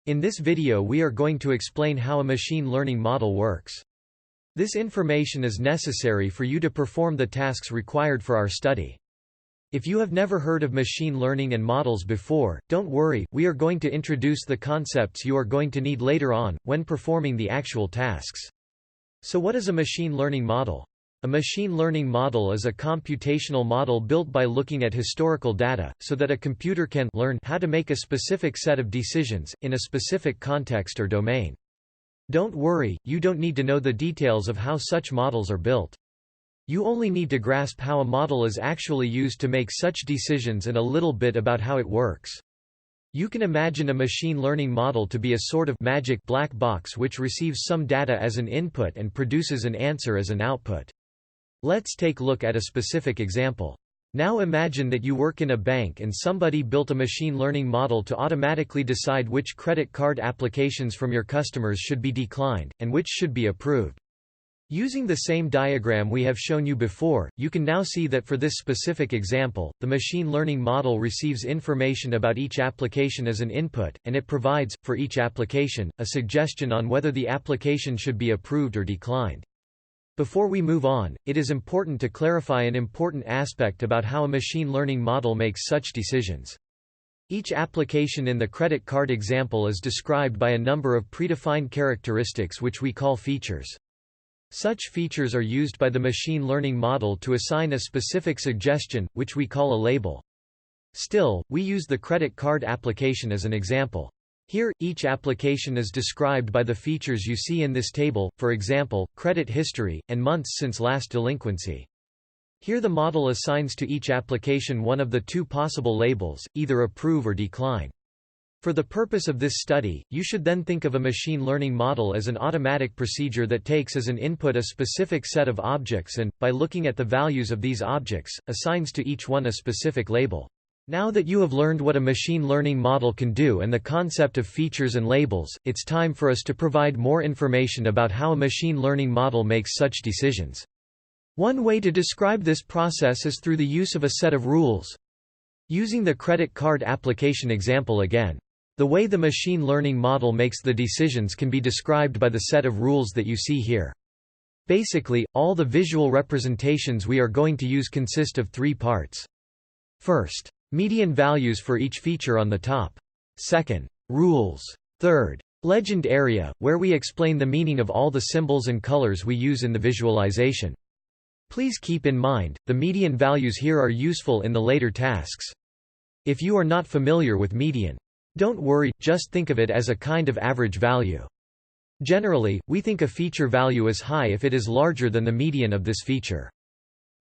In this video we are going to explain how a machine learning model works. This information is necessary for you to perform the tasks required for our study. If you have never heard of machine learning and models before, don't worry, we are going to introduce the concepts you are going to need later on, when performing the actual tasks. So what is a machine learning model? A machine learning model is a computational model built by looking at historical data, so that a computer can learn how to make a specific set of decisions, in a specific context or domain. Don't worry, you don't need to know the details of how such models are built. You only need to grasp how a model is actually used to make such decisions and a little bit about how it works. You can imagine a machine learning model to be a sort of magic black box which receives some data as an input and produces an answer as an output. Let's take a look at a specific example. Now imagine that you work in a bank and somebody built a machine learning model to automatically decide which credit card applications from your customers should be declined, and which should be approved. Using the same diagram we have shown you before, you can now see that for this specific example, the machine learning model receives information about each application as an input, and it provides, for each application, a suggestion on whether the application should be approved or declined. Before we move on, it is important to clarify an important aspect about how a machine learning model makes such decisions. Each application in the credit card example is described by a number of predefined characteristics which we call features. Such features are used by the machine learning model to assign a specific suggestion, which we call a label. Still, we use the credit card application as an example. Here, each application is described by the features you see in this table, for example, credit history, and months since last delinquency. Here the model assigns to each application one of the two possible labels, either approve or decline. For the purpose of this study, you should then think of a machine learning model as an automatic procedure that takes as an input a specific set of objects and, by looking at the values of these objects, assigns to each one a specific label. Now that you have learned what a machine learning model can do and the concept of features and labels, it's time for us to provide more information about how a machine learning model makes such decisions. One way to describe this process is through the use of a set of rules. Using the credit card application example again. The way the machine learning model makes the decisions can be described by the set of rules that you see here. Basically, all the visual representations we are going to use consist of three parts. First, median values for each feature on the top. Second, rules. Third, legend area, where we explain the meaning of all the symbols and colors we use in the visualization. Please keep in mind, the median values here are useful in the later tasks. If you are not familiar with median, don't worry, just think of it as a kind of average value. Generally, we think a feature value is high if it is larger than the median of this feature.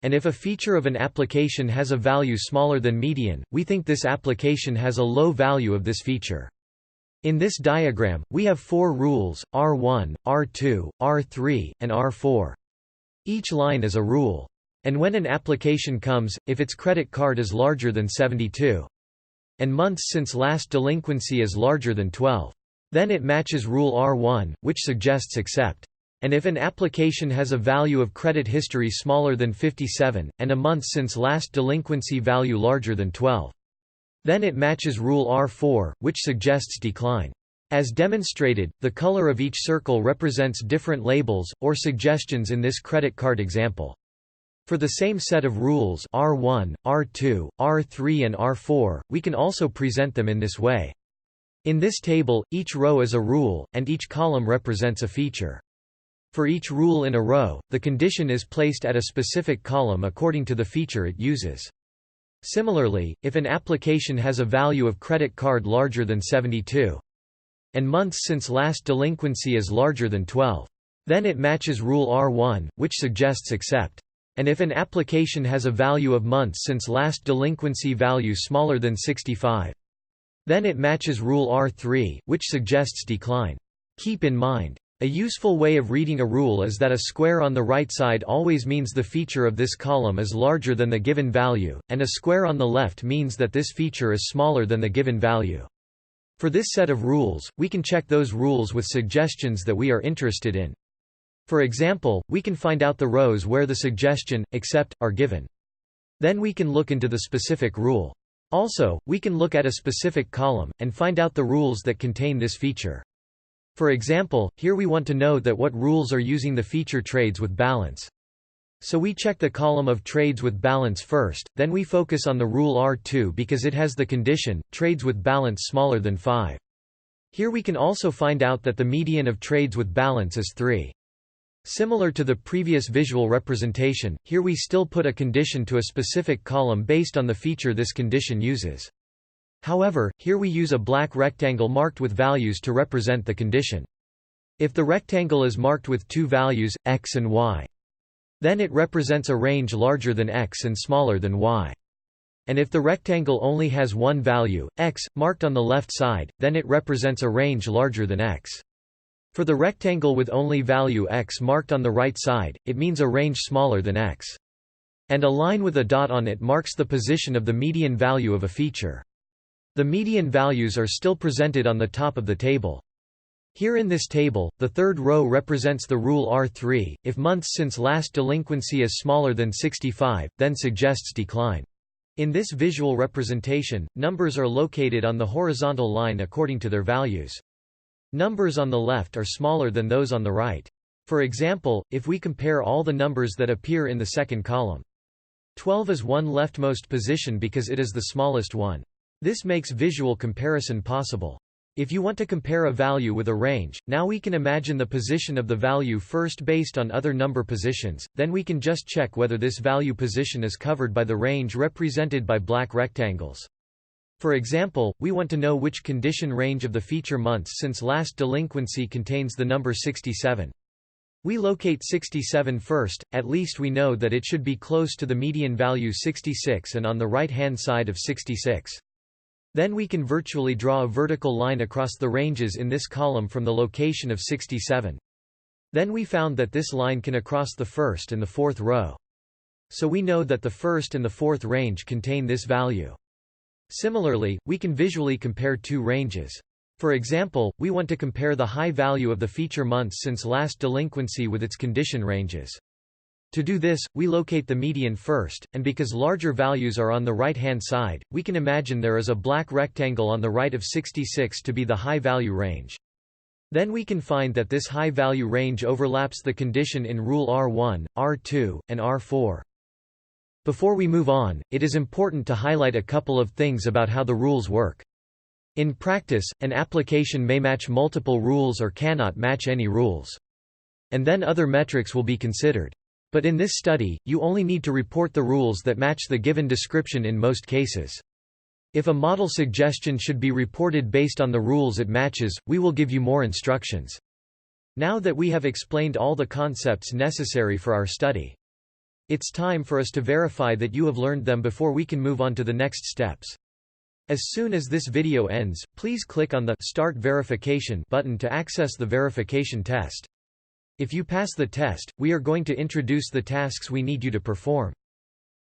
And if a feature of an application has a value smaller than median, we think this application has a low value of this feature. In this diagram, we have four rules, R1, R2, R3, and R4. Each line is a rule. And when an application comes, if its credit card is larger than 72. And months since last delinquency is larger than 12. Then it matches rule R1, which suggests accept. And if an application has a value of credit history smaller than 57, and a month since last delinquency value larger than 12. Then it matches rule R4, which suggests decline. As demonstrated, the color of each circle represents different labels, or suggestions in this credit card example. For the same set of rules R1, R2, R3 and R4, we can also present them in this way. In this table, each row is a rule, and each column represents a feature. For each rule in a row, the condition is placed at a specific column according to the feature it uses. Similarly, if an application has a value of credit card larger than 72, and months since last delinquency is larger than 12, then it matches rule R1, which suggests accept. And if an application has a value of months since last delinquency value smaller than 65, then it matches rule R3, which suggests decline. Keep in mind, a useful way of reading a rule is that a square on the right side always means the feature of this column is larger than the given value, and a square on the left means that this feature is smaller than the given value. For this set of rules, we can check those rules with suggestions that we are interested in. For example, we can find out the rows where the suggestion, accept, are given. Then we can look into the specific rule. Also, we can look at a specific column, and find out the rules that contain this feature. For example, here we want to know that what rules are using the feature trades with balance. So we check the column of trades with balance first, then we focus on the rule R2 because it has the condition, trades with balance smaller than 5. Here we can also find out that the median of trades with balance is 3. Similar to the previous visual representation, here we still put a condition to a specific column based on the feature this condition uses. However, here we use a black rectangle marked with values to represent the condition. If the rectangle is marked with two values, x and y, then it represents a range larger than x and smaller than y. And if the rectangle only has one value, x, marked on the left side, then it represents a range larger than x. For the rectangle with only value x marked on the right side, it means a range smaller than x. And a line with a dot on it marks the position of the median value of a feature. The median values are still presented on the top of the table. Here in this table, the third row represents the rule R3. If months since last delinquency is smaller than 65, then suggests decline. In this visual representation, numbers are located on the horizontal line according to their values. Numbers on the left are smaller than those on the right. For example, if we compare all the numbers that appear in the second column, 12 is one leftmost position because it is the smallest one. This makes visual comparison possible. If you want to compare a value with a range, now we can imagine the position of the value first based on other number positions, then we can just check whether this value position is covered by the range represented by black rectangles. For example, we want to know which condition range of the feature months since last delinquency contains the number 67. We locate 67 first, at least we know that it should be close to the median value 66 and on the right-hand side of 66. Then we can virtually draw a vertical line across the ranges in this column from the location of 67. Then we found that this line can across the first and the fourth row. So we know that the first and the fourth range contain this value. Similarly, we can visually compare two ranges. For example, we want to compare the high value of the feature months since last delinquency with its condition ranges. To do this, we locate the median first, and because larger values are on the right-hand side, we can imagine there is a black rectangle on the right of 66 to be the high-value range. Then we can find that this high-value range overlaps the condition in rule R1, R2, and R4. Before we move on, it is important to highlight a couple of things about how the rules work. In practice, an application may match multiple rules or cannot match any rules. And then other metrics will be considered. But in this study, you only need to report the rules that match the given description in most cases. If a model suggestion should be reported based on the rules it matches, we will give you more instructions. Now that we have explained all the concepts necessary for our study, it's time for us to verify that you have learned them before we can move on to the next steps. As soon as this video ends, please click on the Start Verification button to access the verification test. If you pass the test, we are going to introduce the tasks we need you to perform.